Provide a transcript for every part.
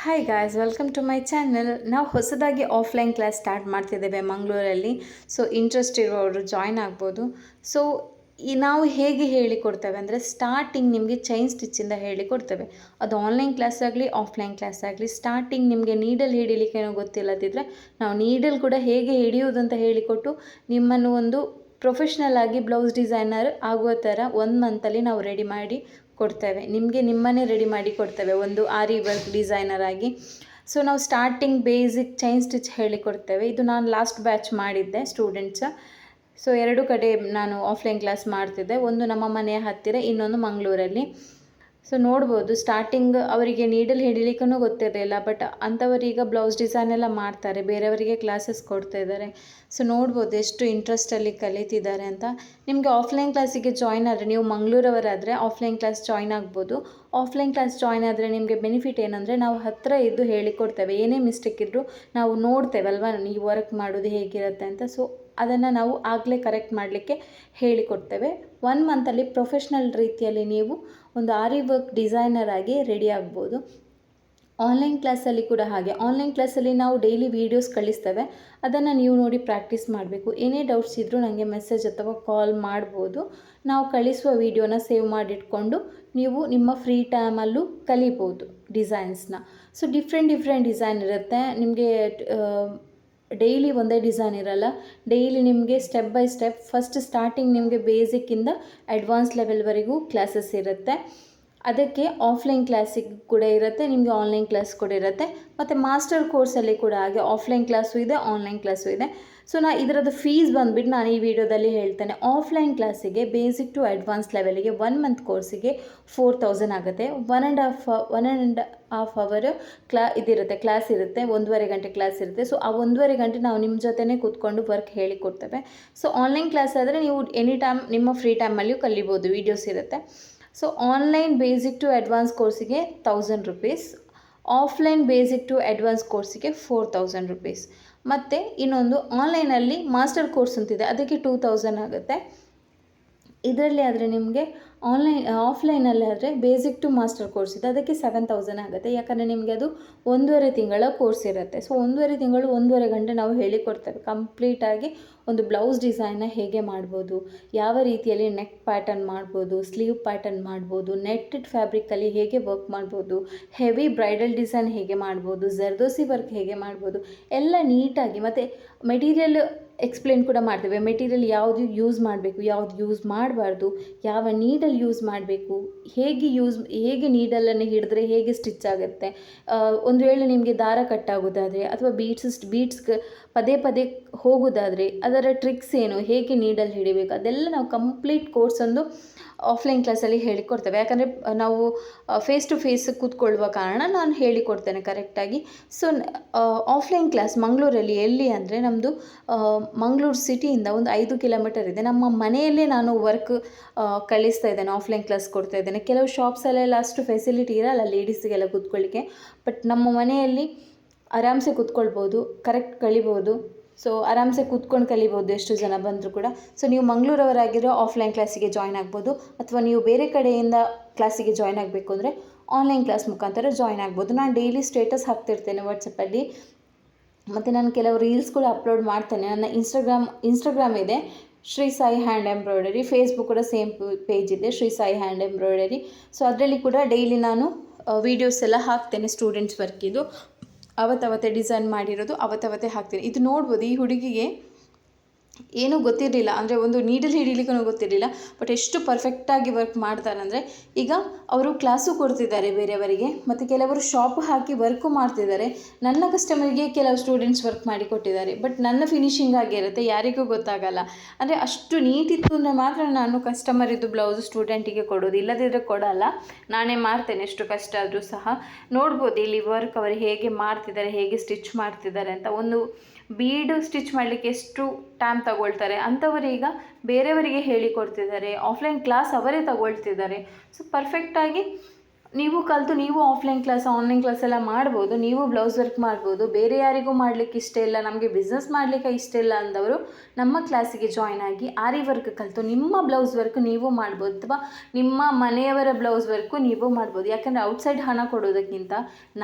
Hi guys, welcome to my channel. ನಾವು ಹೊಸದಾಗಿ offline class start ಮಾಡ್ತಿದ್ದೇವೆ ಮಂಗಳೂರಲ್ಲಿ. ಸೊ ಇಂಟ್ರೆಸ್ಟ್ ಇರೋರು ಜಾಯ್ನ್ ಆಗ್ಬೋದು. ಸೊ ನಾವು ಹೇಗೆ ಹೇಳಿಕೊಡ್ತೇವೆ ಅಂದರೆ ಸ್ಟಾರ್ಟಿಂಗ್ ನಿಮಗೆ ಚೈನ್ ಸ್ಟಿಚ್ಚಿಂದ ಹೇಳಿಕೊಡ್ತೇವೆ. ಅದು ಆನ್ಲೈನ್ ಕ್ಲಾಸ್ ಆಗಲಿ ಆಫ್ಲೈನ್ ಕ್ಲಾಸ್ ಆಗಲಿ. ಸ್ಟಾರ್ಟಿಂಗ್ ನಿಮಗೆ ನೀಡಲ್ ಹಿಡಿಲಿಕ್ಕೇನೋ ಗೊತ್ತಿಲ್ಲದಿದ್ದರೆ ನಾವು ನೀಡಲ್ ಕೂಡ ಹೇಗೆ ಹಿಡಿಯೋದಂತ ಹೇಳಿಕೊಟ್ಟು ನಿಮ್ಮನ್ನು ಒಂದು ಪ್ರೊಫೆಷ್ನಲ್ ಆಗಿ ಬ್ಲೌಸ್ ಡಿಸೈನರ್ ಆಗುವ ಥರ 1 ಮಂತಲ್ಲಿ ನಾವು ರೆಡಿ ಮಾಡಿ ಕೊಡ್ತೇವೆ. ನಿಮ್ಮನ್ನೇ ರೆಡಿ ಮಾಡಿ ಕೊಡ್ತೇವೆ ಒಂದು ಆರಿ ವರ್ಕ್ ಡಿಸೈನರ್ ಆಗಿ. ಸೊ ನಾವು ಸ್ಟಾರ್ಟಿಂಗ್ ಬೇಸಿಕ್ ಚೈನ್ ಸ್ಟಿಚ್ ಹೇಳಿಕೊಡ್ತೇವೆ. ಇದು ನಾನು ಲಾಸ್ಟ್ ಬ್ಯಾಚ್ ಮಾಡಿದ್ದೆ ಸ್ಟೂಡೆಂಟ್ಸ್. ಸೊ 2 ಕಡೆ ನಾನು ಆಫ್ಲೈನ್ ಕ್ಲಾಸ್ ಮಾಡ್ತಿದ್ದೆ, ಒಂದು ನಮ್ಮ ಮನೆಯ ಹತ್ತಿರ, ಇನ್ನೊಂದು ಮಂಗಳೂರಲ್ಲಿ. ಸೊ ನೋಡ್ಬೋದು ಸ್ಟಾರ್ಟಿಂಗ್ ಅವರಿಗೆ ನೀಡಲ್ ಹಿಡಿಲಿಕ್ಕೂ ಗೊತ್ತಿರಲಿಲ್ಲ, ಬಟ್ ಅಂಥವರೀಗ ಬ್ಲೌಸ್ ಡಿಸೈನ್ ಎಲ್ಲ ಮಾಡ್ತಾರೆ, ಬೇರೆಯವರಿಗೆ ಕ್ಲಾಸಸ್ ಕೊಡ್ತಾ ಇದ್ದಾರೆ. ಸೊ ನೋಡ್ಬೋದು ಎಷ್ಟು ಇಂಟ್ರೆಸ್ಟಲ್ಲಿ ಕಲಿತಿದ್ದಾರೆ ಅಂತ. ನಿಮಗೆ ಆಫ್ಲೈನ್ ಕ್ಲಾಸಿಗೆ ಜಾಯ್ನ್ ಆದರೆ, ನೀವು ಮಂಗಳೂರವರಾದರೆ ಆಫ್ಲೈನ್ ಕ್ಲಾಸ್ ಜಾಯ್ನ್ ಆಗ್ಬೋದು. ಆಫ್ಲೈನ್ ಕ್ಲಾಸ್ ಜಾಯ್ನ್ ಆದರೆ ನಿಮಗೆ ಬೆನಿಫಿಟ್ ಏನಂದರೆ ನಾವು ಹತ್ತಿರ ಇದ್ದು ಹೇಳಿಕೊಡ್ತೇವೆ. ಏನೇ ಮಿಸ್ಟೇಕ್ ಇದ್ದರೂ ನಾವು ನೋಡ್ತೇವೆ ಅಲ್ವಾ, ನೀವು ವರ್ಕ್ ಮಾಡೋದು ಹೇಗಿರುತ್ತೆ ಅಂತ. ಸೊ ಅದನ್ನು ನಾವು ಆಗಲೇ ಕರೆಕ್ಟ್ ಮಾಡಲಿಕ್ಕೆ ಹೇಳಿಕೊಡ್ತೇವೆ. 1 ಮಂತಲ್ಲಿ ಪ್ರೊಫೆಷ್ನಲ್ ರೀತಿಯಲ್ಲಿ ನೀವು ಒಂದು ಆರಿ ವರ್ಕ್ ಡಿಸೈನರ್ ಆಗಿ ರೆಡಿ ಆಗ್ಬೋದು. ಆನ್ಲೈನ್ ಕ್ಲಾಸಲ್ಲಿ ಕೂಡ ಹಾಗೆ. ಆನ್ಲೈನ್ ಕ್ಲಾಸಲ್ಲಿ ನಾವು ಡೈಲಿ ವೀಡಿಯೋಸ್ ಕಳಿಸ್ತೇವೆ, ಅದನ್ನು ನೀವು ನೋಡಿ ಪ್ರಾಕ್ಟೀಸ್ ಮಾಡಬೇಕು. ಏನೇ ಡೌಟ್ಸ್ ಇದ್ದರೂ ನನಗೆ ಮೆಸೇಜ್ ಅಥವಾ ಕಾಲ್ ಮಾಡ್ಬೋದು. ನಾವು ಕಳಿಸುವ ವೀಡಿಯೋನ ಸೇವ್ ಮಾಡಿಟ್ಕೊಂಡು ನೀವು ನಿಮ್ಮ ಫ್ರೀ ಟೈಮಲ್ಲೂ ಕಲಿಬೋದು ಡಿಸೈನ್ಸ್ನ. ಸೊ ಡಿಫ್ರೆಂಟ್ ಡಿಸೈನ್ ಇರುತ್ತೆ ನಿಮಗೆ. ಡೈಲಿ ಒಂದೇ ಡಿಸೈನ್ ಇರಲ್ಲ, ಡೈಲಿ ನಿಮಗೆ step by step first starting ನಿಮಗೆ ಬೇಸಿಕ್ಕಿಂದ ಅಡ್ವಾನ್ಸ್ ಲೆವೆಲ್ವರೆಗೂ ಕ್ಲಾಸಸ್ ಇರುತ್ತೆ. ಅದಕ್ಕೆ ಆಫ್ಲೈನ್ ಕ್ಲಾಸಿಗೆ ಕೂಡ ಇರುತ್ತೆ, ನಿಮಗೆ ಆನ್ಲೈನ್ ಕ್ಲಾಸ್ ಕೂಡ ಇರುತ್ತೆ. ಮತ್ತು ಮಾಸ್ಟರ್ ಕೋರ್ಸಲ್ಲಿ ಕೂಡ ಹಾಗೆ ಆಫ್ಲೈನ್ ಕ್ಲಾಸು ಇದೆ, ಆನ್ಲೈನ್ ಕ್ಲಾಸು ಇದೆ. ಸೊ ಇದರದ್ದು ಫೀಸ್ ಬಂದುಬಿಟ್ಟು ನಾನು ಈ ವಿಡಿಯೋದಲ್ಲಿ ಹೇಳ್ತೇನೆ. ಆಫ್ಲೈನ್ ಕ್ಲಾಸಿಗೆ ಬೇಸಿಕ್ ಟು ಅಡ್ವಾನ್ಸ್ ಲೆವೆಲಿಗೆ 1 ಮಂತ್ ಕೋರ್ಸಿಗೆ 4000 ಆಗುತ್ತೆ. 1.5 ಅವರ್ ಕ್ಲಾಸ್ ಇರುತ್ತೆ, 1.5 ಗಂಟೆ ಕ್ಲಾಸ್ ಇರುತ್ತೆ. ಸೊ ಆ 1.5 ಗಂಟೆ ನಾವು ನಿಮ್ಮ ಜೊತೆನೇ ಕೂತ್ಕೊಂಡು ವರ್ಕ್ ಹೇಳಿಕೊಡ್ತೇವೆ. ಸೊ ಆನ್ಲೈನ್ ಕ್ಲಾಸ್ ಆದರೆ ನೀವು ಎನಿ ಟೈಮ್ ನಿಮ್ಮ ಫ್ರೀ ಟೈಮಲ್ಲಿಯೂ ಕಲಿಬೋದು, ವೀಡಿಯೋಸ್ ಇರುತ್ತೆ. So online basic to advance ಕೋರ್ಸಿಗೆ 1000 rupees, offline basic to advance ಕೋರ್ಸಿಗೆ 4000 ರುಪೀಸ್. ಮತ್ತು ಇನ್ನೊಂದು ಆನ್ಲೈನಲ್ಲಿ ಮಾಸ್ಟರ್ ಕೋರ್ಸ್ ಅಂತಿದೆ, ಅದಕ್ಕೆ 2000 ಆಗುತ್ತೆ. ಇದರಲ್ಲಿ ಆದರೆ ನಿಮಗೆ ಆಫ್ಲೈನಲ್ಲಿ ಆದರೆ ಬೇಸಿಕ್ ಟು ಮಾಸ್ಟರ್ ಕೋರ್ಸ್ ಇದೆ, ಅದಕ್ಕೆ 7000 ಆಗುತ್ತೆ. ಯಾಕಂದರೆ ನಿಮಗೆ ಅದು 1.5 ತಿಂಗಳ ಕೋರ್ಸ್ ಇರುತ್ತೆ. ಸೊ 1.5 ತಿಂಗಳು 1.5 ಗಂಟೆ ನಾವು ಹೇಳಿಕೊಡ್ತೇವೆ ಕಂಪ್ಲೀಟಾಗಿ. ಒಂದು ಬ್ಲೌಸ್ ಡಿಸೈನ್ನ ಹೇಗೆ ಮಾಡ್ಬೋದು, ಯಾವ ರೀತಿಯಲ್ಲಿ ನೆಕ್ ಪ್ಯಾಟರ್ನ್ ಮಾಡ್ಬೋದು, ಸ್ಲೀವ್ ಪ್ಯಾಟರ್ನ್ ಮಾಡ್ಬೋದು, ನೆಟ್ಟೆಡ್ ಫ್ಯಾಬ್ರಿಕಲ್ಲಿ ಹೇಗೆ ವರ್ಕ್ ಮಾಡ್ಬೋದು, ಹೆವಿ ಬ್ರೈಡಲ್ ಡಿಸೈನ್ ಹೇಗೆ ಮಾಡ್ಬೋದು, ಜರ್ದೋಸಿ ವರ್ಕ್ ಹೇಗೆ ಮಾಡ್ಬೋದು, ಎಲ್ಲ ನೀಟಾಗಿ. ಮತ್ತು ಮೆಟೀರಿಯಲ್ ಎಕ್ಸ್ಪ್ಲೇನ್ ಕೂಡ ಮಾಡ್ತೇವೆ. ಮೆಟೀರಿಯಲ್ ಯಾವುದು ಯೂಸ್ ಮಾಡಬೇಕು, ಯಾವುದು ಯೂಸ್ ಮಾಡಬಾರ್ದು, ಯಾವ ನೀಡಲ್ ಯೂಸ್ ಮಾಡಬೇಕು, ಹೇಗೆ ನೀಡಲನ್ನು ಹಿಡಿದ್ರೆ ಹೇಗೆ ಸ್ಟಿಚ್ ಆಗುತ್ತೆ, ಒಂದು ವೇಳೆ ನಿಮಗೆ ದಾರ ಕಟ್ಟಾಗೋದಾದರೆ ಅಥವಾ ಬೀಟ್ಸ್ಗೆ ಪದೇ ಹೋಗೋದಾದರೆ ಅದರ ಟ್ರಿಕ್ಸ್ ಏನು, ಹೇಗೆ ನೀಡಲ್ ಹಿಡಿಬೇಕು, ಅದೆಲ್ಲ ನಾವು ಕಂಪ್ಲೀಟ್ ಕೋರ್ಸ್ ಒಂದು ಆಫ್ಲೈನ್ ಕ್ಲಾಸಲ್ಲಿ ಹೇಳಿಕೊಡ್ತೇವೆ. ಯಾಕಂದರೆ ನಾವು ಫೇಸ್ ಟು ಫೇಸ್ ಕೂತ್ಕೊಳ್ಳುವ ಕಾರಣ ನಾನು ಹೇಳಿಕೊಡ್ತೇನೆ ಕರೆಕ್ಟಾಗಿ. ಸೊ ಆಫ್ಲೈನ್ ಕ್ಲಾಸ್ ಮಂಗಳೂರಲ್ಲಿ ಎಲ್ಲಿ ಅಂದರೆ, ನಮ್ಮದು ಮಂಗಳೂರು ಸಿಟಿಯಿಂದ ಒಂದು 5 ಕಿಲೋಮೀಟರ್ ಇದೆ. ನಮ್ಮ ಮನೆಯಲ್ಲೇ ನಾನು ವರ್ಕ್ ಕಲಿಸ್ತಾ ಇದ್ದೇನೆ, ಆಫ್ಲೈನ್ ಕ್ಲಾಸ್ ಕೊಡ್ತಾ ಇದ್ದೇನೆ. ಕೆಲವು ಶಾಪ್ಸಲ್ಲೆಲ್ಲ ಅಷ್ಟು ಫೆಸಿಲಿಟಿ ಇರಲ್ಲ ಲೇಡೀಸಿಗೆಲ್ಲ ಕೂತ್ಕೊಳ್ಳಿಕ್ಕೆ, ಬಟ್ ನಮ್ಮ ಮನೆಯಲ್ಲಿ ಆರಾಮ್ಸೆ ಕೂತ್ಕೊಳ್ಬೋದು, ಕರೆಕ್ಟ್ ಕಲಿಬೋದು. ಸೊ ಆರಾಮ್ಸೆ ಕೂತ್ಕೊಂಡು ಕಲಿಬೋದು ಎಷ್ಟು ಜನ ಬಂದರೂ ಕೂಡ. ಸೊ ನೀವು ಮಂಗಳೂರವರಾಗಿರೋ ಆಫ್ಲೈನ್ ಕ್ಲಾಸಿಗೆ ಜಾಯ್ನ್ ಆಗ್ಬೋದು, ಅಥವಾ ನೀವು ಬೇರೆ ಕಡೆಯಿಂದ ಕ್ಲಾಸಿಗೆ ಜಾಯ್ನ್ ಆಗಬೇಕು ಅಂದರೆ ಆನ್ಲೈನ್ ಕ್ಲಾಸ್ ಮುಖಾಂತರ ಜಾಯ್ನ್ ಆಗ್ಬೋದು. ನಾನು ಡೈಲಿ ಸ್ಟೇಟಸ್ ಹಾಕ್ತಿರ್ತೇನೆ ವಾಟ್ಸಪ್ಪಲ್ಲಿ, ಮತ್ತು ನಾನು ಕೆಲವು ರೀಲ್ಸ್ ಕೂಡ ಅಪ್ಲೋಡ್ ಮಾಡ್ತೇನೆ. ನನ್ನ ಇನ್ಸ್ಟಾಗ್ರಾಮ್ ಇದೆ, Shri Sai hand embroidery. Facebook ಕೂಡ ಸೇಮ್ ಪೇಜ್ ಇದೆ, Shri Sai hand embroidery. So ಅದರಲ್ಲಿ ಕೂಡ ಡೈಲಿ ನಾನು ವೀಡಿಯೋಸ್ ಎಲ್ಲ ಹಾಕ್ತೇನೆ, ಸ್ಟೂಡೆಂಟ್ಸ್ ವರ್ಕಿದು ಅವತ್ತೇ ಡಿಸೈನ್ ಮಾಡಿರೋದು ಅವತ್ತೇ ಹಾಕ್ತೀನಿ. ಇದು ನೋಡ್ಬೋದು, ಈ ಹುಡುಗಿಗೆ ಏನೂ ಗೊತ್ತಿರಲಿಲ್ಲ, ಅಂದರೆ ಒಂದು ನೀಡಲ್ ಹಿಡಿಲಿಕ್ಕೂ ಗೊತ್ತಿರಲಿಲ್ಲ, ಬಟ್ ಎಷ್ಟು ಪರ್ಫೆಕ್ಟಾಗಿ ವರ್ಕ್ ಮಾಡ್ತಾರೆ ಅಂದರೆ, ಈಗ ಅವರು ಕ್ಲಾಸು ಕೊಡ್ತಿದ್ದಾರೆ ಬೇರೆಯವರಿಗೆ, ಮತ್ತು ಕೆಲವರು ಶಾಪ್ ಹಾಕಿ ವರ್ಕು ಮಾಡ್ತಿದ್ದಾರೆ. ನನ್ನ ಕಸ್ಟಮರಿಗೆ ಕೆಲವು ಸ್ಟೂಡೆಂಟ್ಸ್ ವರ್ಕ್ ಮಾಡಿ ಕೊಟ್ಟಿದ್ದಾರೆ, ಬಟ್ ನನ್ನ ಫಿನಿಶಿಂಗ್ ಆಗಿರುತ್ತೆ, ಯಾರಿಗೂ ಗೊತ್ತಾಗಲ್ಲ. ಅಂದರೆ ಅಷ್ಟು ನೀಟಿತ್ತು ಅಂದರೆ ಮಾತ್ರ ನಾನು ಕಸ್ಟಮರಿದ್ದು ಬ್ಲೌಸ್ ಸ್ಟೂಡೆಂಟಿಗೆ ಕೊಡೋದು, ಇಲ್ಲದಿದ್ದರೆ ಕೊಡಲ್ಲ. ನಾನೇ ಮಾಡ್ತೇನೆ ಎಷ್ಟು ಕಷ್ಟ ಆದರೂ ಸಹ. ನೋಡ್ಬೋದು ಇಲ್ಲಿ ವರ್ಕ್ ಅವರು ಹೇಗೆ ಮಾಡ್ತಿದ್ದಾರೆ, ಹೇಗೆ ಸ್ಟಿಚ್ ಮಾಡ್ತಿದ್ದಾರೆ ಅಂತ. ಒಂದು ಬೀಡು ಸ್ಟಿಚ್ ಮಾಡಲಿಕ್ಕೆ ಎಷ್ಟು ಟೈಮ್ ತಗೊಳ್ತಾರೆ ಅಂಥವರೀಗ ಬೇರೆಯವರಿಗೆ ಹೇಳಿಕೊಡ್ತಿದ್ದಾರೆ, ಆಫ್ಲೈನ್ ಕ್ಲಾಸ್ ಅವರೇ ತಗೊಳ್ತಿದ್ದಾರೆ. ಸೊ ಪರ್ಫೆಕ್ಟಾಗಿ ನೀವು ಕಲಿತು ನೀವು ಆಫ್ಲೈನ್ ಕ್ಲಾಸ್ ಆನ್ಲೈನ್ ಕ್ಲಾಸ್ ಎಲ್ಲ ಮಾಡ್ಬೋದು. ನೀವು ಬ್ಲೌಸ್ ವರ್ಕ್ ಮಾಡ್ಬೋದು. ಬೇರೆ ಯಾರಿಗೂ ಮಾಡಲಿಕ್ಕೆ ಇಷ್ಟ ಇಲ್ಲ, ನಮಗೆ ಬಿಸ್ನೆಸ್ ಮಾಡಲಿಕ್ಕೆ ಇಷ್ಟ ಇಲ್ಲ ಅಂದವರು ನಮ್ಮ ಕ್ಲಾಸಿಗೆ ಜಾಯ್ನ್ ಆಗಿ ಆರಿ ವರ್ಕ್ ಕಲಿತು ನಿಮ್ಮ ಬ್ಲೌಸ್ ವರ್ಕ್ ನೀವು ಮಾಡ್ಬೋದು, ಅಥವಾ ನಿಮ್ಮ ಮನೆಯವರ ಬ್ಲೌಸ್ ವರ್ಕು ನೀವು ಮಾಡ್ಬೋದು. ಯಾಕಂದರೆ ಔಟ್ಸೈಡ್ ಹಣ ಕೊಡೋದಕ್ಕಿಂತ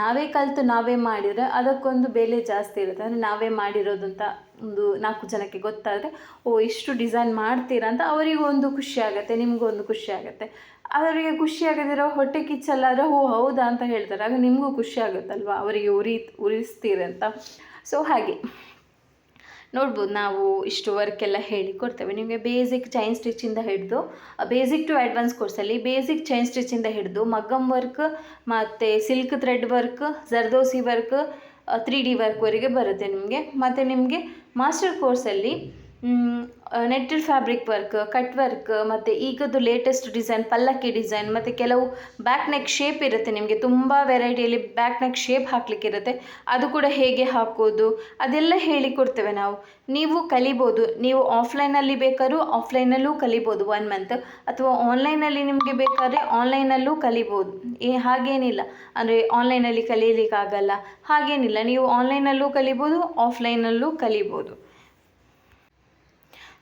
ನಾವೇ ಕಲಿತು ನಾವೇ ಮಾಡಿದರೆ ಅದಕ್ಕೊಂದು ಬೆಲೆ ಜಾಸ್ತಿ ಇರುತ್ತೆ. ಅಂದರೆ ನಾವೇ ಮಾಡಿರೋದು ಅಂತ ಒಂದು 4 ಜನಕ್ಕೆ ಗೊತ್ತಾದರೆ, ಓ ಇಷ್ಟು ಡಿಸೈನ್ ಮಾಡ್ತೀರಾ ಅಂತ ಅವರಿಗೂ ಒಂದು ಖುಷಿ ಆಗುತ್ತೆ, ನಿಮಗೂ ಒಂದು ಖುಷಿ ಆಗುತ್ತೆ. ಅವರಿಗೆ ಖುಷಿ ಆಗದಿರೋ ಹೊಟ್ಟೆ ಕಿಚ್ಚಲ್ಲಾದರೆ ಓ ಹೌದಾ ಅಂತ ಹೇಳ್ತಾರೆ, ಆಗ ನಿಮಗೂ ಖುಷಿ ಆಗುತ್ತಲ್ವ, ಅವರಿಗೆ ಉರಿಸ್ತೀರಂತ. ಸೊ ಹಾಗೆ ನೋಡ್ಬೋದು, ನಾವು ಇಷ್ಟು ವರ್ಕೆಲ್ಲ ಹೇಳಿ ಕೊಡ್ತೇವೆ ನಿಮಗೆ. ಬೇಸಿಕ್ ಚೈನ್ ಸ್ಟಿಚ್ಚಿಂದ ಹಿಡಿದು ಬೇಸಿಕ್ ಟು ಅಡ್ವಾನ್ಸ್ ಕೋರ್ಸಲ್ಲಿ ಬೇಸಿಕ್ ಚೈನ್ ಸ್ಟಿಚ್ಚಿಂದ ಹಿಡಿದು ಮಗ್ಗಮ್ ವರ್ಕ್ ಮತ್ತು silk thread work, zardosi work, 3D ವರ್ಕ್ವರೆಗೆ ಬರುತ್ತೆ ನಿಮಗೆ. ಮತ್ತು ನಿಮಗೆ ಮಾಸ್ಟರ್ ಕೋರ್ಸಲ್ಲಿ netted fabric work, cut work, ಮತ್ತು ಈಗದ್ದು ಲೇಟೆಸ್ಟ್ ಡಿಸೈನ್ ಪಲ್ಲಕ್ಕಿ ಡಿಸೈನ್, ಮತ್ತು ಕೆಲವು ಬ್ಯಾಕ್ ನೆಕ್ ಶೇಪ್ ಇರುತ್ತೆ ನಿಮಗೆ, ತುಂಬ ವೆರೈಟಿಯಲ್ಲಿ ಬ್ಯಾಕ್ ನೆಕ್ ಶೇಪ್ ಹಾಕಲಿಕ್ಕಿರುತ್ತೆ, ಅದು ಕೂಡ ಹೇಗೆ ಹಾಕೋದು ಅದೆಲ್ಲ ಹೇಳಿಕೊಡ್ತೇವೆ ನಾವು. ನೀವು ಕಲಿಬೋದು, ನೀವು ಆಫ್ಲೈನಲ್ಲಿ ಬೇಕಾದ್ರೂ ಆಫ್ಲೈನಲ್ಲೂ ಕಲಿಬೋದು 1 ಮಂತ್, ಅಥವಾ ಆನ್ಲೈನಲ್ಲಿ ನಿಮಗೆ ಬೇಕಾದರೆ ಆನ್ಲೈನಲ್ಲೂ ಕಲಿಬೋದು. ಹಾಗೇನಿಲ್ಲ ಅಂದರೆ ಆನ್ಲೈನಲ್ಲಿ ಕಲೀಲಿಕ್ಕಾಗಲ್ಲ ಹಾಗೇನಿಲ್ಲ, ನೀವು ಆನ್ಲೈನಲ್ಲೂ ಕಲಿಬೋದು ಆಫ್ಲೈನಲ್ಲೂ ಕಲಿಬೋದು.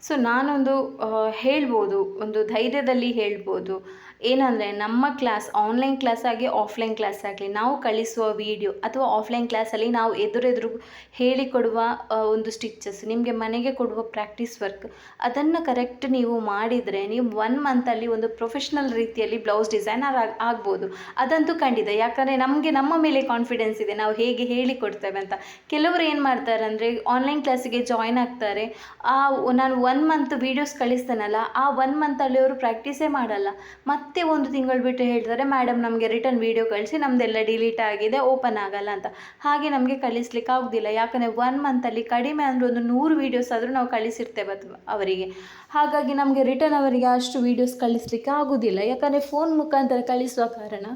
ಸೊ ನಾನೊಂದು ಹೇಳ್ಬೋದು, ಒಂದು ಧೈರ್ಯದಲ್ಲಿ ಹೇಳ್ಬೋದು ಏನಂದರೆ, ನಮ್ಮ ಕ್ಲಾಸ್ ಆನ್ಲೈನ್ ಕ್ಲಾಸ್ ಆಗಿ ಆಫ್ಲೈನ್ ಕ್ಲಾಸ್ ಆಗಲಿ, ನಾವು ಕಳಿಸುವ ವಿಡಿಯೋ ಅಥವಾ ಆಫ್ಲೈನ್ ಕ್ಲಾಸಲ್ಲಿ ನಾವು ಎದುರೆದುರು ಹೇಳಿಕೊಡುವ ಒಂದು ಸ್ಟಿಚಸ್, ನಿಮಗೆ ಮನೆಗೆ ಕೊಡುವ ಪ್ರಾಕ್ಟೀಸ್ ವರ್ಕ್, ಅದನ್ನು ಕರೆಕ್ಟ್ ನೀವು ಮಾಡಿದರೆ ನೀವು 1 ಮಂತಲ್ಲಿ ಒಂದು ಪ್ರೊಫೆಷ್ನಲ್ ರೀತಿಯಲ್ಲಿ ಬ್ಲೌಸ್ ಡಿಸೈನರ್ ಆಗ್ಬೋದು. ಅದಂತೂ ಖಂಡಿತ. ಯಾಕಂದರೆ ನಮಗೆ ನಮ್ಮ ಮೇಲೆ ಕಾನ್ಫಿಡೆನ್ಸ್ ಇದೆ, ನಾವು ಹೇಗೆ ಹೇಳಿಕೊಡ್ತೇವೆ ಅಂತ. ಕೆಲವರು ಏನು ಮಾಡ್ತಾರೆ ಅಂದರೆ ಆನ್ಲೈನ್ ಕ್ಲಾಸಿಗೆ ಜಾಯ್ನ್ ಆಗ್ತಾರೆ, ನಾನು 1 ಮಂತ್ ವೀಡಿಯೋಸ್ ಕಳಿಸ್ತೇನಲ್ಲ, ಆ 1 ಮಂತಲ್ಲಿ ಅವರು ಪ್ರಾಕ್ಟೀಸೇ ಮಾಡಲ್ಲ. ಮತ್ತೆ 1 ತಿಂಗಳು ಬಿಟ್ಟು ಹೇಳ್ತಾರೆ, ಮೇಡಮ್ ನಮಗೆ ರಿಟರ್ನ್ ವೀಡಿಯೋ ಕಳಿಸಿ, ನಮ್ಮದೆಲ್ಲ ಡಿಲೀಟ್ ಆಗಿದೆ, ಓಪನ್ ಆಗಲ್ಲ ಅಂತ. ಹಾಗೆ ನಮಗೆ ಕಳಿಸ್ಲಿಕ್ಕೆ ಆಗೋದಿಲ್ಲ. ಯಾಕಂದರೆ 1 ಮಂತಲ್ಲಿ ಕಡಿಮೆ ಅಂದರೆ ಒಂದು 100 ವೀಡಿಯೋಸ್ ಆದರೂ ನಾವು ಕಳಿಸಿರ್ತೇವೆ ಅವರಿಗೆ. ಹಾಗಾಗಿ ನಮಗೆ ರಿಟರ್ನ್ ಅವರಿಗೆ ಅಷ್ಟು ವೀಡಿಯೋಸ್ ಕಳಿಸ್ಲಿಕ್ಕೆ ಆಗೋದಿಲ್ಲ. ಯಾಕಂದರೆ ಫೋನ್ ಮುಖಾಂತರ ಕಳಿಸುವ ಕಾರಣ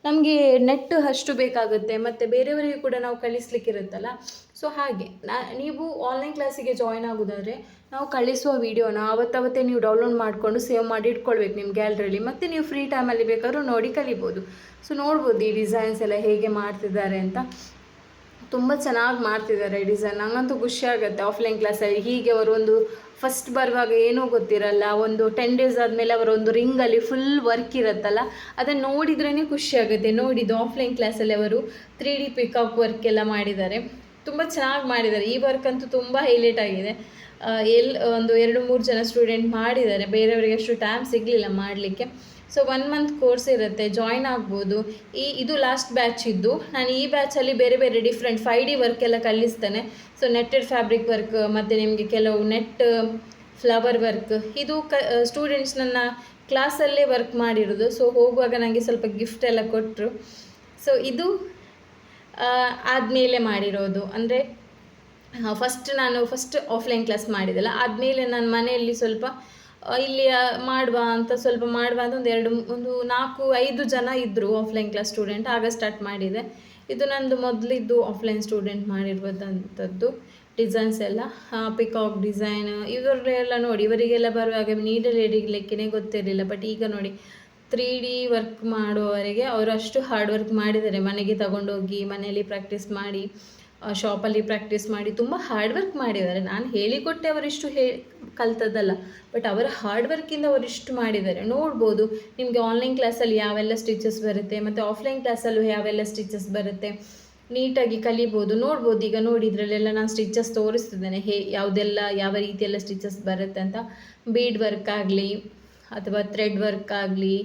ನಮಗೆ ನೆಟ್ ಅಷ್ಟು ಬೇಕಾಗುತ್ತೆ, ಮತ್ತು ಬೇರೆಯವರಿಗೆ ಕೂಡ ನಾವು ಕಳಿಸ್ಲಿಕ್ಕಿರುತ್ತಲ್ಲ. ಸೊ ಹಾಗೆ ನೀವು ಆನ್ಲೈನ್ ಕ್ಲಾಸಿಗೆ ಜಾಯ್ನ್ ಆಗೋದಾದರೆ ನಾವು ಕಳಿಸುವ ವೀಡಿಯೋನ ಅವತ್ತೇ ನೀವು ಡೌನ್ಲೋಡ್ ಮಾಡಿಕೊಂಡು ಸೇವ್ ಮಾಡಿ ಇಟ್ಕೊಳ್ಬೇಕು ನಿಮ್ಮ ಗ್ಯಾಲರಿಯಲ್ಲಿ, ಮತ್ತು ನೀವು ಫ್ರೀ ಟೈಮಲ್ಲಿ ಬೇಕಾದ್ರೂ ನೋಡಿ ಕಲಿಬೋದು. ಸೊ ನೋಡ್ಬೋದು ಈ ಡಿಸೈನ್ಸ್ ಎಲ್ಲ ಹೇಗೆ ಮಾಡ್ತಿದ್ದಾರೆ ಅಂತ. ತುಂಬ ಚೆನ್ನಾಗಿ ಮಾಡ್ತಿದ್ದಾರೆ ಡಿಸೈನ್. ನನಗಂತೂ ಖುಷಿ ಆಗುತ್ತೆ ಆಫ್ಲೈನ್ ಕ್ಲಾಸಲ್ಲಿ. ಹೀಗೆ ಅವರು ಒಂದು ಫಸ್ಟ್ ಬರುವಾಗ ಏನೂ ಗೊತ್ತಿರಲ್ಲ, ಒಂದು 10 ಡೇಸ್ ಆದಮೇಲೆ ಅವರೊಂದು ರಿಂಗಲ್ಲಿ ಫುಲ್ ವರ್ಕ್ ಇರುತ್ತಲ್ಲ, ಅದನ್ನು ನೋಡಿದ್ರೇ ಖುಷಿ ಆಗುತ್ತೆ. ನೋಡಿದ್ದು ಆಫ್ಲೈನ್ ಕ್ಲಾಸಲ್ಲಿ ಅವರು 3D ಪಿಕಾಕ್ ವರ್ಕ್ ಎಲ್ಲ ಮಾಡಿದ್ದಾರೆ, ತುಂಬ ಚೆನ್ನಾಗಿ ಮಾಡಿದ್ದಾರೆ. ಈ ವರ್ಕ್ ಅಂತೂ ತುಂಬ ಹೈಲೈಟ್ ಆಗಿದೆ. ಒಂದು 2-3 ಜನ ಸ್ಟೂಡೆಂಟ್ ಮಾಡಿದ್ದಾರೆ, ಬೇರೆಯವರಿಗೆ ಅಷ್ಟು ಟೈಮ್ ಸಿಗಲಿಲ್ಲ ಮಾಡಲಿಕ್ಕೆ. ಸೊ 1 ಮಂತ್ ಕೋರ್ಸ್ ಇರುತ್ತೆ, ಜಾಯ್ನ್ ಆಗ್ಬೋದು. ಇದು ಲಾಸ್ಟ್ ಬ್ಯಾಚ್ ಇದ್ದು, ನಾನು ಈ ಬ್ಯಾಚಲ್ಲಿ ಬೇರೆ ಬೇರೆ ಡಿಫ್ರೆಂಟ್ 5D ವರ್ಕ್ ಎಲ್ಲ ಕಲಿಸ್ತೇನೆ. ಸೊ ನೆಟ್ಟೆಡ್ ಫ್ಯಾಬ್ರಿಕ್ ವರ್ಕ್, ಮತ್ತು ನಿಮಗೆ ಕೆಲವು ನೆಟ್ ಫ್ಲವರ್ ವರ್ಕ್, ಇದು ಸ್ಟೂಡೆಂಟ್ಸ್ ನನ್ನ ಕ್ಲಾಸಲ್ಲೇ ವರ್ಕ್ ಮಾಡಿರೋದು. ಸೊ ಹೋಗುವಾಗ ನನಗೆ ಸ್ವಲ್ಪ ಗಿಫ್ಟ್ ಎಲ್ಲ ಕೊಟ್ಟರು. ಸೊ ಇದು ಆದಮೇಲೆ ಮಾಡಿರೋದು, ಅಂದರೆ ಫಸ್ಟ್ ಆಫ್ಲೈನ್ ಕ್ಲಾಸ್ ಮಾಡಿದೆಲ್ಲ, ಆದಮೇಲೆ ನಾನು ಮನೆಯಲ್ಲಿ ಸ್ವಲ್ಪ ಇಲ್ಲಿ ಮಾಡುವ ಅಂತ ಒಂದು 4-5 ಜನ ಇದ್ದರು ಆಫ್ಲೈನ್ ಕ್ಲಾಸ್ ಸ್ಟೂಡೆಂಟ್, ಆಗ ಸ್ಟಾರ್ಟ್ ಮಾಡಿದೆ. ಇದು ನಂದು ಮೊದಲಿದ್ದು ಆಫ್ಲೈನ್ ಸ್ಟೂಡೆಂಟ್ ಮಾಡಿರುವಂಥದ್ದು ಡಿಸೈನ್ಸ್ ಎಲ್ಲ. ಪಿಕಾಕ್ ಡಿಸೈನ್ ಇವರೆಲ್ಲ ನೋಡಿ, ಇವರಿಗೆಲ್ಲ ಬರುವಾಗ ನೀಡಲ್ ಹಿಡಿಲಿಕ್ಕೇ ಗೊತ್ತಿರಲಿಲ್ಲ. ಬಟ್ ಈಗ ನೋಡಿ 3D ವರ್ಕ್ ಮಾಡುವವರೆಗೆ ಅವರು ಅಷ್ಟು ಹಾರ್ಡ್ ವರ್ಕ್ ಮಾಡಿದ್ದಾರೆ. ಮನೆಗೆ ತಗೊಂಡೋಗಿ ಮನೆಯಲ್ಲಿ ಪ್ರಾಕ್ಟೀಸ್ ಮಾಡಿ, ಶಾಪಲ್ಲಿ ಪ್ರಾಕ್ಟೀಸ್ ಮಾಡಿ ತುಂಬ ಹಾರ್ಡ್ ವರ್ಕ್ ಮಾಡಿದ್ದಾರೆ. ನಾನು ಹೇಳಿಕೊಟ್ಟೆ ಅವರಿಷ್ಟು ಕಲ್ತದ್ದಲ್ಲ, ಬಟ್ ಅವರ ಹಾರ್ಡ್ ವರ್ಕಿಂದ ಅವರಿಷ್ಟು ಮಾಡಿದ್ದಾರೆ. ನೋಡ್ಬೋದು ನಿಮಗೆ ಆನ್ಲೈನ್ ಕ್ಲಾಸಲ್ಲಿ ಯಾವೆಲ್ಲ ಸ್ಟಿಚಸ್ ಬರುತ್ತೆ, ಮತ್ತು ಆಫ್ಲೈನ್ ಕ್ಲಾಸಲ್ಲೂ ಯಾವೆಲ್ಲ ಸ್ಟಿಚಸ್ ಬರುತ್ತೆ, ನೀಟಾಗಿ ಕಲಿಬೋದು. ನೋಡ್ಬೋದು, ಈಗ ನೋಡಿದ್ರಲ್ಲೆಲ್ಲ ನಾನು ಸ್ಟಿಚಸ್ ತೋರಿಸ್ತಿದ್ದೇನೆ, ಯಾವುದೆಲ್ಲ ಯಾವ ರೀತಿಯೆಲ್ಲ ಸ್ಟಿಚಸ್ ಬರುತ್ತೆ ಅಂತ. ಬೀಡ್ ವರ್ಕ್ ಆಗಲಿ, ಅಥವಾ ಥ್ರೆಡ್ ವರ್ಕ್ ಆಗಲಿ,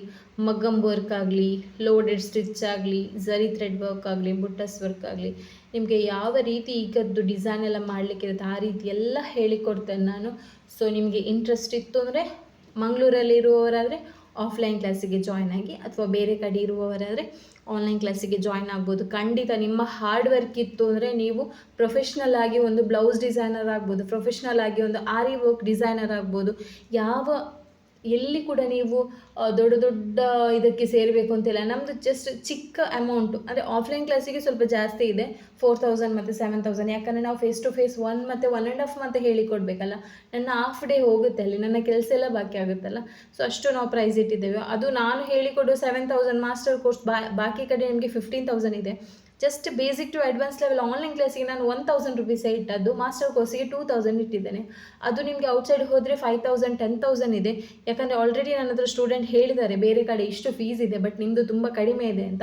ಮಗ್ಗಮ್ ವರ್ಕ್ ಆಗಲಿ, ಲೋಡೆಡ್ ಸ್ಟಿಚ್ ಆಗಲಿ, ಝರಿ ಥ್ರೆಡ್ ವರ್ಕ್ ಆಗಲಿ, ಬುಟ್ಟಸ್ ವರ್ಕ್ ಆಗಲಿ, ನಿಮಗೆ ಯಾವ ರೀತಿ ಈಗದ್ದು ಡಿಸೈನ್ ಎಲ್ಲ ಮಾಡಲಿಕ್ಕಿರುತ್ತೆ ಆ ರೀತಿ ಎಲ್ಲ ಹೇಳಿಕೊಡ್ತೇನೆ ನಾನು. ಸೊ ನಿಮಗೆ ಇಂಟ್ರೆಸ್ಟ್ ಇತ್ತು ಅಂದರೆ ಮಂಗಳೂರಲ್ಲಿ ಇರುವವರಾದರೆ ಆಫ್ಲೈನ್ ಕ್ಲಾಸಿಗೆ ಜಾಯ್ನ್ ಆಗಿ, ಅಥವಾ ಬೇರೆ ಕಡೆ ಇರುವವರಾದರೆ ಆನ್ಲೈನ್ ಕ್ಲಾಸಿಗೆ ಜಾಯ್ನ್ ಆಗ್ಬೋದು. ಖಂಡಿತ ನಿಮ್ಮ ಹಾರ್ಡ್ ವರ್ಕ್ ಇತ್ತು ಅಂದರೆ ನೀವು ಪ್ರೊಫೆಷ್ನಲ್ ಆಗಿ ಒಂದು ಬ್ಲೌಸ್ ಡಿಸೈನರ್ ಆಗ್ಬೋದು, ಪ್ರೊಫೆಷ್ನಲ್ ಆಗಿ ಒಂದು ಆರಿ ವರ್ಕ್ ಡಿಸೈನರ್ ಆಗ್ಬೋದು. ಯಾವ ಎಲ್ಲಿ ಕೂಡ ನೀವು ದೊಡ್ಡ ದೊಡ್ಡ ಇದಕ್ಕೆ ಸೇರಬೇಕು ಅಂತಿಲ್ಲ. ನಮ್ಮದು ಜಸ್ಟ್ ಚಿಕ್ಕ ಅಮೌಂಟು, ಅಂದರೆ ಆಫ್ಲೈನ್ ಕ್ಲಾಸಿಗೆ ಸ್ವಲ್ಪ ಜಾಸ್ತಿ ಇದೆ, 4000 ಮತ್ತು 7000. ಯಾಕಂದರೆ ನಾವು ಫೇಸ್ ಟು ಫೇಸ್ 1 ಮತ್ತು 1.5 ಮಂತ್ ಹೇಳಿಕೊಡ್ಬೇಕಲ್ಲ. ನನ್ನ ಹಾಫ್ ಡೇ ಹೋಗುತ್ತೆ ಅಲ್ಲಿ, ನನ್ನ ಕೆಲಸ ಎಲ್ಲ ಬಾಕಿ ಆಗುತ್ತಲ್ಲ. ಸೊ ಅಷ್ಟು ನಾವು ಪ್ರೈಸ್ ಇಟ್ಟಿದ್ದೇವೆ. ಅದು ನಾನು ಹೇಳಿಕೊಡೋ 7000 ಮಾಸ್ಟರ್ ಕೋರ್ಸ್, ಬಾಕಿ ಕಡೆ ನಿಮಗೆ 15,000 ಇದೆ. Just basic to advance level online ಕ್ಲಾಸಿಗೆ ನಾನು 1000 ರುಪೀಸೇ ಇಟ್ಟದ್ದು, ಮಾಸ್ಟರ್ ಕೋರ್ಸಿಗೆ 2000 ಇಟ್ಟಿದ್ದೇನೆ. ಅದು ನಿಮಗೆ ಔಟ್ಸೈಡ್ ಹೋದರೆ 5000 10,000 ಇದೆ. ಯಾಕಂದರೆ ಆಲ್ರೆಡಿ ನನ್ನ ಹತ್ರ ಸ್ಟೂಡೆಂಟ್ ಹೇಳಿದ್ದಾರೆ ಬೇರೆ ಕಡೆ ಇಷ್ಟು ಫೀಸ್ ಇದೆ, ಬಟ್ ನಿಮ್ಮದು ತುಂಬ ಕಡಿಮೆ ಇದೆ ಅಂತ.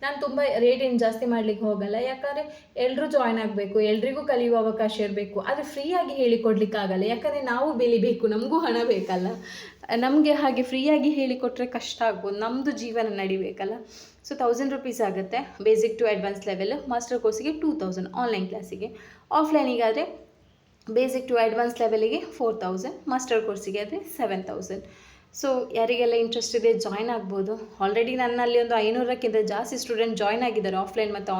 ನಾನು ತುಂಬ ರೇಟ್ ಏನು ಜಾಸ್ತಿ ಮಾಡಲಿಕ್ಕೆ ಹೋಗಲ್ಲ, ಯಾಕಂದರೆ ಎಲ್ಲರೂ ಜಾಯ್ನ್ ಆಗಬೇಕು, ಎಲ್ರಿಗೂ ಕಲಿಯುವ ಅವಕಾಶ ಇರಬೇಕು. ಆದರೆ ಫ್ರೀಯಾಗಿ ಹೇಳಿಕೊಡ್ಲಿಕ್ಕಾಗಲ್ಲ, ಯಾಕಂದರೆ ನಾವು ಬೆಳಿಬೇಕು, ನಮಗೂ ಹಣ ಬೇಕಲ್ಲ. ನಮಗೆ ಹಾಗೆ ಫ್ರೀಯಾಗಿ ಹೇಳಿಕೊಟ್ರೆ ಕಷ್ಟ ಆಗ್ಬೋದು, ನಮ್ಮದು ಜೀವನ ನಡಿಬೇಕಲ್ಲ. ಸೊ 1000 ರುಪೀಸ್ ಆಗುತ್ತೆ basic to advance level. Master ಕೋರ್ಸಿಗೆ 2000 ಆನ್ಲೈನ್ ಕ್ಲಾಸಿಗೆ. ಆಫ್ಲೈನಿಗಾದರೆ ಬೇಸಿಕ್ ಟು ಅಡ್ವಾನ್ಸ್ ಲೆವೆಲಿಗೆ 4000, ಮಾಸ್ಟರ್ ಕೋರ್ಸಿಗೆ ಆದರೆ 7000. ಸೊ ಯಾರಿಗೆಲ್ಲ ಇಂಟ್ರೆಸ್ಟ್ ಇದೆ ಜಾಯ್ನ್ ಆಗ್ಬೋದು. ಆಲ್ರೆಡಿ ನನ್ನಲ್ಲಿ ಒಂದು 500ಕ್ಕಿಂತ ಜಾಸ್ತಿ ಸ್ಟೂಡೆಂಟ್ ಜಾಯ್ನ್ ಆಗಿದ್ದಾರೆ ಆಫ್ಲೈನ್ ಮತ್ತು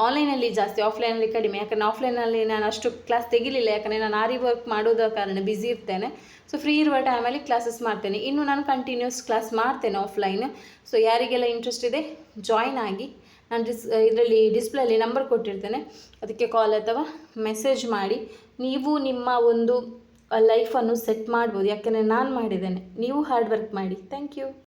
ಆನ್ಲೈನಲ್ಲಿ ಜಾಸ್ತಿ, ಆಫ್ಲೈನಲ್ಲಿ ಕಡಿಮೆ. ಯಾಕಂದರೆ ಆಫ್ಲೈನಲ್ಲಿ ನಾನು ಅಷ್ಟು ಕ್ಲಾಸ್ ತೆಗಿಲಿಲ್ಲ, ಯಾಕಂದರೆ ನಾನು ಆರಿ ವರ್ಕ್ ಮಾಡೋದ ಕಾರಣ ಬ್ಯುಸಿ ಇರ್ತೇನೆ. ಸೊ ಫ್ರೀ ಇರುವ ಟೈಮಲ್ಲಿ ಕ್ಲಾಸಸ್ ಮಾಡ್ತೇನೆ. ಇನ್ನು ನಾನು ಕಂಟಿನ್ಯೂಸ್ ಕ್ಲಾಸ್ ಮಾಡ್ತೇನೆ ಆಫ್ಲೈನ್. ಸೊ ಯಾರಿಗೆಲ್ಲ ಇಂಟ್ರೆಸ್ಟ್ ಇದೆ ಜಾಯ್ನ್ ಆಗಿ. ನಾನು ಇದರಲ್ಲಿ ಡಿಸ್ಪ್ಲೇಯಲ್ಲಿ ನಂಬರ್ ಕೊಟ್ಟಿರ್ತೇನೆ, ಅದಕ್ಕೆ ಕಾಲ್ ಅಥವಾ ಮೆಸೇಜ್ ಮಾಡಿ ನೀವು ನಿಮ್ಮ ಒಂದು ಲೈಫನ್ನು ಸೆಟ್ ಮಾಡ್ಬೋದು. ಯಾಕೆಂದರೆ ನಾನು ಮಾಡಿದ್ದೇನೆ, ನೀವು ಹಾರ್ಡ್ ವರ್ಕ್ ಮಾಡಿ. Thank you.